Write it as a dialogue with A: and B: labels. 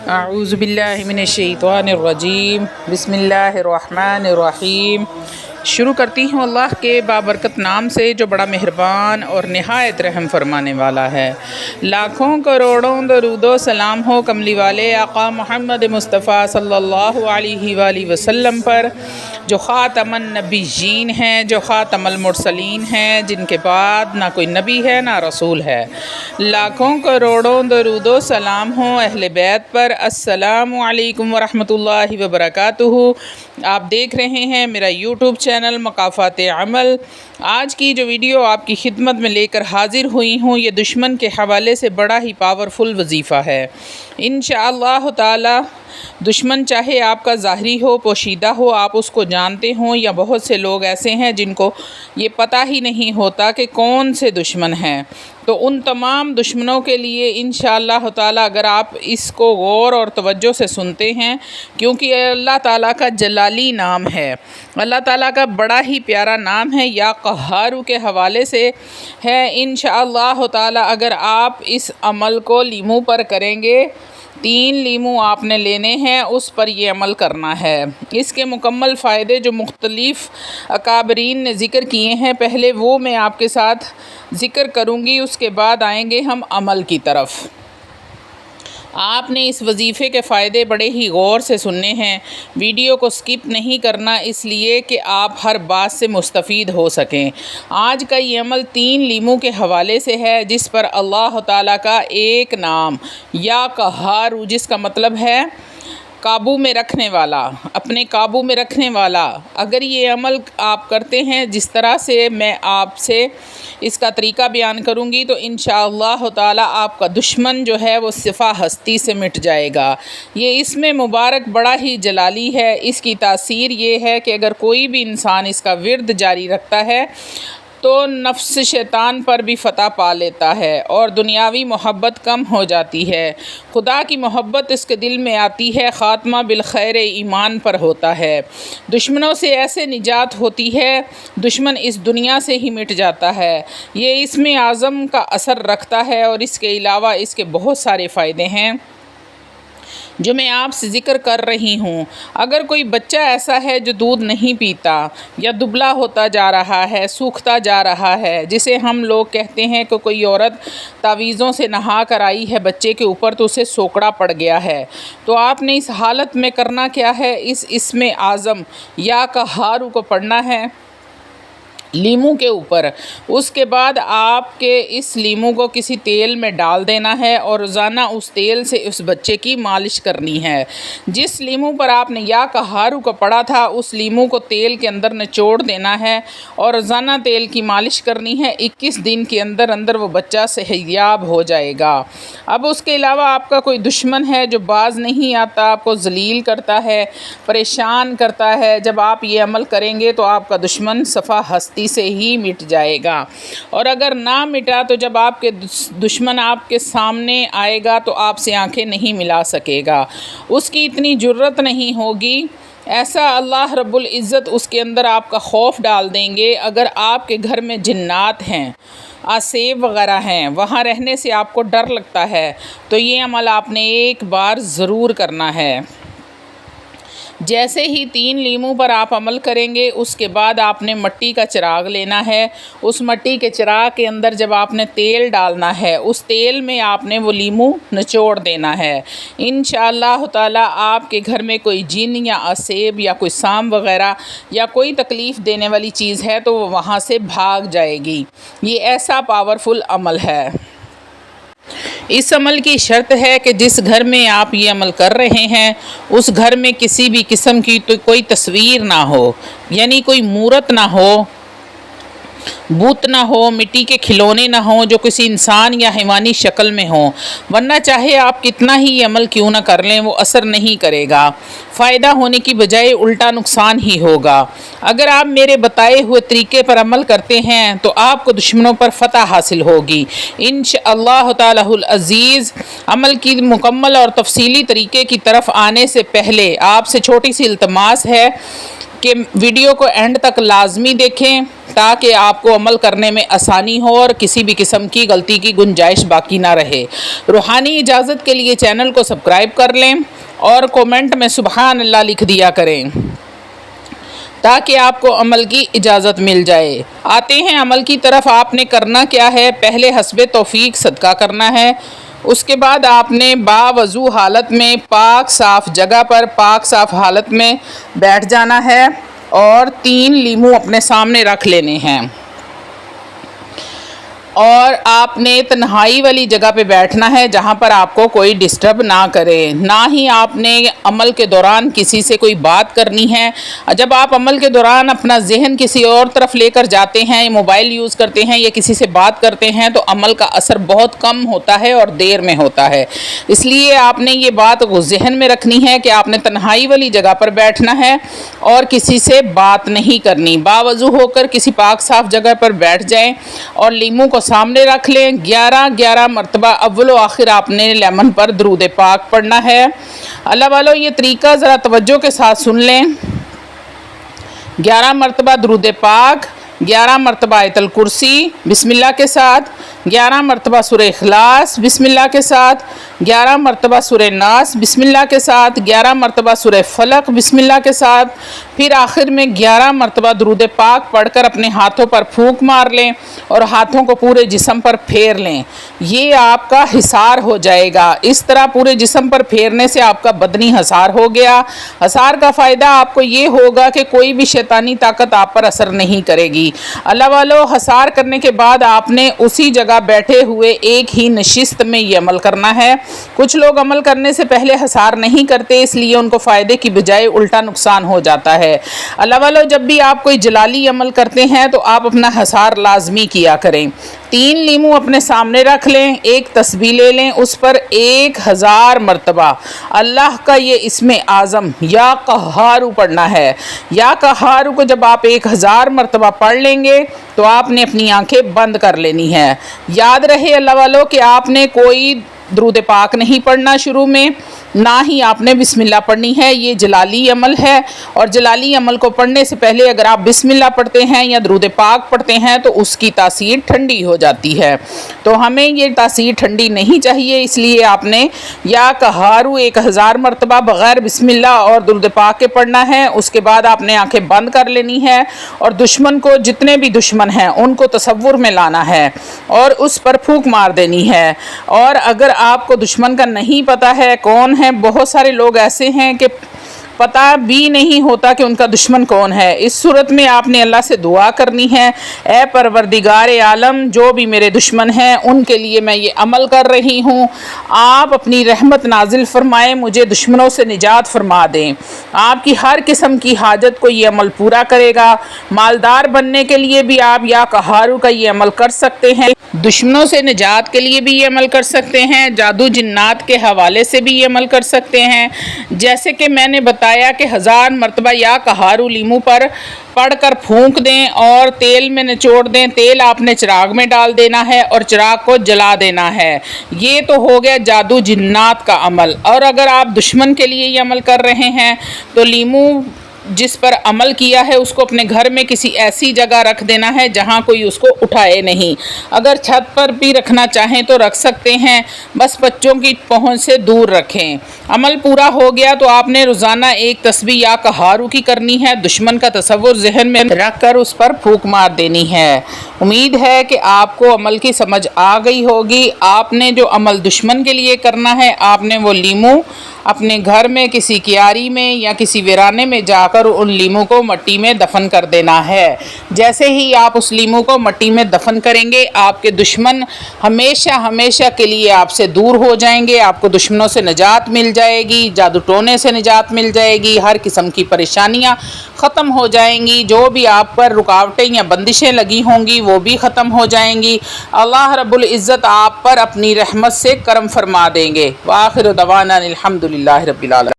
A: اعوذ باللہ من الشیطان الرجیم بسم اللہ الرحمن الرحیم۔ شروع کرتی ہوں اللہ کے بابرکت نام سے جو بڑا مہربان اور نہایت رحم فرمانے والا ہے۔ لاکھوں کروڑوں درود و سلام ہو کملی والے آقا محمد مصطفیٰ صلی اللہ علیہ وآلہ وسلم پر، جو خاتم النبیین ہیں، جو خاتم المرسلین ہیں، جن کے بعد نہ کوئی نبی ہے نہ رسول ہے۔ لاکھوں کروڑوں درود و سلام ہوں اہل بیت پر۔ السلام علیکم ورحمۃ اللہ وبرکاتہ۔ آپ دیکھ رہے ہیں میرا یوٹیوب چینل مقافات عمل۔ آج کی جو ویڈیو آپ کی خدمت میں لے کر حاضر ہوئی ہوں، یہ دشمن کے حوالے سے بڑا ہی پاورفل وظیفہ ہے۔ انشاءاللہ تعالی دشمن چاہے آپ کا ظاہری ہو، پوشیدہ ہو، آپ اس کو جانتے ہوں، یا بہت سے لوگ ایسے ہیں جن کو یہ پتہ ہی نہیں ہوتا کہ کون سے دشمن ہیں، تو ان تمام دشمنوں کے لیے انشاءاللہ تعالی اگر آپ اس کو غور اور توجہ سے سنتے ہیں، کیونکہ اللہ تعالیٰ کا جلالی نام ہے، اللہ تعالیٰ کا بڑا ہی پیارا نام ہے، یا قہارو کے حوالے سے ہے۔ انشاءاللہ تعالی اگر آپ اس عمل کو لیمو پر کریں گے، 3 لیمو آپ نے لینے ہیں، اس پر یہ عمل کرنا ہے۔ اس کے مکمل فائدے جو مختلف اکابرین نے ذکر کیے ہیں، پہلے وہ میں آپ کے ساتھ ذکر کروں گی، اس کے بعد آئیں گے ہم عمل کی طرف۔ آپ نے اس وظیفے کے فائدے بڑے ہی غور سے سننے ہیں، ویڈیو کو سکپ نہیں کرنا، اس لیے کہ آپ ہر بات سے مستفید ہو سکیں۔ آج کا یہ عمل 3 لیمو کے حوالے سے ہے، جس پر اللہ تعالیٰ کا ایک نام یا قہار، جس کا مطلب ہے قابو میں رکھنے والا، اپنے قابو میں رکھنے والا۔ اگر یہ عمل آپ کرتے ہیں جس طرح سے میں آپ سے اس کا طریقہ بیان کروں گی، تو انشاءاللہ تعالی آپ کا دشمن جو ہے وہ صفا ہستی سے مٹ جائے گا۔ یہ اس میں مبارک بڑا ہی جلالی ہے۔ اس کی تاثیر یہ ہے کہ اگر کوئی بھی انسان اس کا ورد جاری رکھتا ہے تو نفس شیطان پر بھی فتح پا لیتا ہے اور دنیاوی محبت کم ہو جاتی ہے، خدا کی محبت اس کے دل میں آتی ہے، خاتمہ بالخیر ایمان پر ہوتا ہے، دشمنوں سے ایسے نجات ہوتی ہے، دشمن اس دنیا سے ہی مٹ جاتا ہے۔ یہ اسم اعظم کا اثر رکھتا ہے، اور اس کے علاوہ اس کے بہت سارے فائدے ہیں جو میں آپ سے ذکر کر رہی ہوں۔ اگر کوئی بچہ ایسا ہے جو دودھ نہیں پیتا، یا دبلا ہوتا جا رہا ہے، سوکھتا جا رہا ہے، جسے ہم لوگ کہتے ہیں کہ کوئی عورت تعویذوں سے نہا کر آئی ہے بچے کے اوپر تو اسے سوکڑا پڑ گیا ہے، تو آپ نے اس حالت میں کرنا کیا ہے؟ اس اسم اعظم یا قہارو کو پڑھنا ہے لیمو کے اوپر۔ اس کے بعد آپ کے اس لیمو کو کسی تیل میں ڈال دینا ہے، اور روزانہ اس تیل سے اس بچے کی مالش کرنی ہے۔ جس لیمو پر آپ نے یا قہارو کو پڑھا تھا، اس لیمو کو تیل کے اندر نچوڑ دینا ہے، اور روزانہ تیل کی مالش کرنی ہے۔ 21 دن کے اندر اندر وہ بچہ صحتیاب ہو جائے گا۔ اب اس کے علاوہ آپ کا کوئی دشمن ہے جو باز نہیں آتا، آپ کو ذلیل کرتا ہے، پریشان کرتا ہے، جب آپ یہ عمل کریں گے تو آپ کا دشمن صفا ہستی سے ہی مٹ جائے گا۔ اور اگر نہ مٹا تو جب آپ کے دشمن آپ کے سامنے آئے گا تو آپ سے آنکھیں نہیں ملا سکے گا، اس کی اتنی جرت نہیں ہوگی۔ ایسا اللہ رب العزت اس کے اندر آپ کا خوف ڈال دیں گے۔ اگر آپ کے گھر میں جنات ہیں، آسیب وغیرہ ہیں، وہاں رہنے سے آپ کو ڈر لگتا ہے، تو یہ عمل آپ نے ایک بار ضرور کرنا ہے۔ جیسے ہی 3 لیمو پر آپ عمل کریں گے، اس کے بعد آپ نے مٹی کا چراغ لینا ہے۔ اس مٹی کے چراغ کے اندر جب آپ نے تیل ڈالنا ہے، اس تیل میں آپ نے وہ لیمو نچوڑ دینا ہے۔ انشاءاللہ تعالی آپ کے گھر میں کوئی جن یا آسیب یا کوئی سام وغیرہ یا کوئی تکلیف دینے والی چیز ہے تو وہ وہاں سے بھاگ جائے گی۔ یہ ایسا پاورفل عمل ہے۔ اس عمل کی شرط ہے کہ جس گھر میں آپ یہ عمل کر رہے ہیں، اس گھر میں کسی بھی قسم کی تو کوئی تصویر نہ ہو، یعنی کوئی مورت نہ ہو، بت نہ ہو، مٹی کے کھلونے نہ ہوں جو کسی انسان یا حیوانی شکل میں ہوں، ورنہ چاہے آپ کتنا ہی یہ عمل کیوں نہ کر لیں، وہ اثر نہیں کرے گا، فائدہ ہونے کی بجائے الٹا نقصان ہی ہوگا۔ اگر آپ میرے بتائے ہوئے طریقے پر عمل کرتے ہیں تو آپ کو دشمنوں پر فتح حاصل ہوگی انشاءاللہ تعالی العزیز۔ عمل کی مکمل اور تفصیلی طریقے کی طرف آنے سے پہلے آپ سے چھوٹی سی التماس ہے کہ ویڈیو کو اینڈ تک لازمی دیکھیں، تاکہ آپ کو عمل کرنے میں آسانی ہو اور کسی بھی قسم کی غلطی کی گنجائش باقی نہ رہے۔ روحانی اجازت کے لیے چینل کو سبسکرائب کر لیں اور کومنٹ میں سبحان اللہ لکھ دیا کریں تاکہ آپ کو عمل کی اجازت مل جائے۔ آتے ہیں عمل کی طرف۔ آپ نے کرنا کیا ہے؟ پہلے حسب توفیق صدقہ کرنا ہے۔ اس کے بعد آپ نے باوضو حالت میں پاک صاف جگہ پر پاک صاف حالت میں بیٹھ جانا ہے اور 3 لیمو اپنے سامنے رکھ لینے ہیں، اور آپ نے تنہائی والی جگہ پہ بیٹھنا ہے جہاں پر آپ کو کوئی ڈسٹرب نہ کرے۔ نہ ہی آپ نے عمل کے دوران کسی سے کوئی بات کرنی ہے۔ جب آپ عمل کے دوران اپنا ذہن کسی اور طرف لے کر جاتے ہیں، موبائل یوز کرتے ہیں یا کسی سے بات کرتے ہیں تو عمل کا اثر بہت کم ہوتا ہے اور دیر میں ہوتا ہے۔ اس لیے آپ نے یہ بات ذہن میں رکھنی ہے کہ آپ نے تنہائی والی جگہ پر بیٹھنا ہے اور کسی سے بات نہیں کرنی۔ باوضو ہو کر کسی پاک صاف جگہ پر بیٹھ جائیں اور لیمو کو سامنے رکھ لیں۔ 11 مرتبہ اول و آخر آپ نے لیمن پر درود پاک پڑھنا ہے۔ اللہ والو یہ طریقہ ذرا توجہ کے ساتھ سن لیں۔ 11 مرتبہ درود پاک، 11 مرتبہ آیت الکرسی بسم اللہ کے ساتھ، 11 مرتبہ سورہ اخلاص بسم اللہ کے ساتھ، 11 مرتبہ سورہ ناس بسم اللہ کے ساتھ، 11 مرتبہ سورہ فلق بسم اللہ کے ساتھ، پھر آخر میں 11 مرتبہ درود پاک پڑھ کر اپنے ہاتھوں پر پھونک مار لیں اور ہاتھوں کو پورے جسم پر پھیر لیں۔ یہ آپ کا حصار ہو جائے گا۔ اس طرح پورے جسم پر پھیرنے سے آپ کا بدنی حصار ہو گیا۔ حصار کا فائدہ آپ کو یہ ہوگا کہ کوئی بھی شیطانی طاقت آپ پر اثر نہیں کرے گی۔ اللہ والو حصار کرنے کے بعد آپ نے اسی جگہ بیٹھے ہوئے ایک ہی نشست میں یہ عمل کرنا ہے۔ کچھ لوگ عمل کرنے سے پہلے حصار نہیں کرتے، اس لیے ان کو فائدے کی بجائے الٹا نقصان ہو جاتا ہے۔ اللہ والو جب بھی آپ کوئی جلالی عمل کرتے ہیں تو آپ اپنا حصار لازمی کیا کریں۔ 3 لیمو اپنے سامنے رکھ لیں، ایک تسبیح لے لیں، اس پر 1000 مرتبہ اللہ کا یہ اسم اعظم یا قہارو پڑھنا ہے۔ یا قہارو کو جب آپ 1000 مرتبہ پڑھ لیں گے تو آپ نے اپنی آنکھیں بند کر لینی ہے۔ یاد رہے اللہ والو کہ آپ نے کوئی درود پاک نہیں پڑھنا شروع میں، نہ ہی آپ نے بسم اللہ پڑھنی ہے۔ یہ جلالی عمل ہے اور جلالی عمل کو پڑھنے سے پہلے اگر آپ بسم اللہ پڑھتے ہیں یا درود پاک پڑھتے ہیں تو اس کی تاثیر ٹھنڈی ہو جاتی ہے، تو ہمیں یہ تاثیر ٹھنڈی نہیں چاہیے، اس لیے آپ نے یا قہارو 1000 مرتبہ بغیر بسم اللہ اور درود پاک کے پڑھنا ہے۔ اس کے بعد آپ نے آنکھیں بند کر لینی ہے اور دشمن کو، جتنے بھی دشمن ہیں ان کو تصور میں لانا ہے اور اس پر پھونک مار دینی ہے۔ اور اگر آپ کو دشمن کا نہیں پتہ ہے کون ہے، بہت سارے لوگ ایسے ہیں کہ پتہ بھی نہیں ہوتا کہ ان کا دشمن کون ہے، اس صورت میں آپ نے اللہ سے دعا کرنی ہے، اے پروردگار عالم جو بھی میرے دشمن ہیں ان کے لیے میں یہ عمل کر رہی ہوں، آپ اپنی رحمت نازل فرمائیں، مجھے دشمنوں سے نجات فرما دیں۔ آپ کی ہر قسم کی حاجت کو یہ عمل پورا کرے گا۔ مالدار بننے کے لیے بھی آپ یا قہارو کا یہ عمل کر سکتے ہیں، دشمنوں سے نجات کے لیے بھی یہ عمل کر سکتے ہیں، جادو جنات کے حوالے سے بھی یہ عمل کر سکتے ہیں۔ جیسے کہ میں نے بتایا کہ 1000 مرتبہ یا قہارو لیمو پر پڑھ کر پھونک دیں اور تیل میں نچوڑ دیں۔ تیل آپ نے چراغ میں ڈال دینا ہے اور چراغ کو جلا دینا ہے۔ یہ تو ہو گیا جادو جنات کا عمل۔ اور اگر آپ دشمن کے لیے یہ عمل کر رہے ہیں تو لیمو جس پر عمل کیا ہے اس کو اپنے گھر میں کسی ایسی جگہ رکھ دینا ہے جہاں کوئی اس کو اٹھائے نہیں۔ اگر چھت پر بھی رکھنا چاہیں تو رکھ سکتے ہیں، بس بچوں کی پہنچ سے دور رکھیں۔ عمل پورا ہو گیا تو آپ نے روزانہ ایک تسبیح یا قہارو کی کرنی ہے، دشمن کا تصور ذہن میں رکھ کر اس پر پھونک مار دینی ہے۔ امید ہے کہ آپ کو عمل کی سمجھ آ گئی ہوگی۔ آپ نے جو عمل دشمن کے لیے کرنا ہے، آپ نے وہ لیمو اپنے گھر میں کسی کیاری میں یا کسی ویرانے میں جا کر ان لیمو کو مٹی میں دفن کر دینا ہے۔ جیسے ہی آپ اس لیمو کو مٹی میں دفن کریں گے، آپ کے دشمن ہمیشہ ہمیشہ کے لیے آپ سے دور ہو جائیں گے، آپ کو دشمنوں سے نجات مل جائے گی، جادو ٹونے سے نجات مل جائے گی، ہر قسم کی پریشانیاں ختم ہو جائیں گی، جو بھی آپ پر رکاوٹیں یا بندشیں لگی ہوں گی وہ بھی ختم ہو جائیں گی۔ اللہ رب العزت آپ پر اپنی رحمت سے کرم فرما دیں گے۔ وآخر دعوانا الحمدللہ رب العالمین۔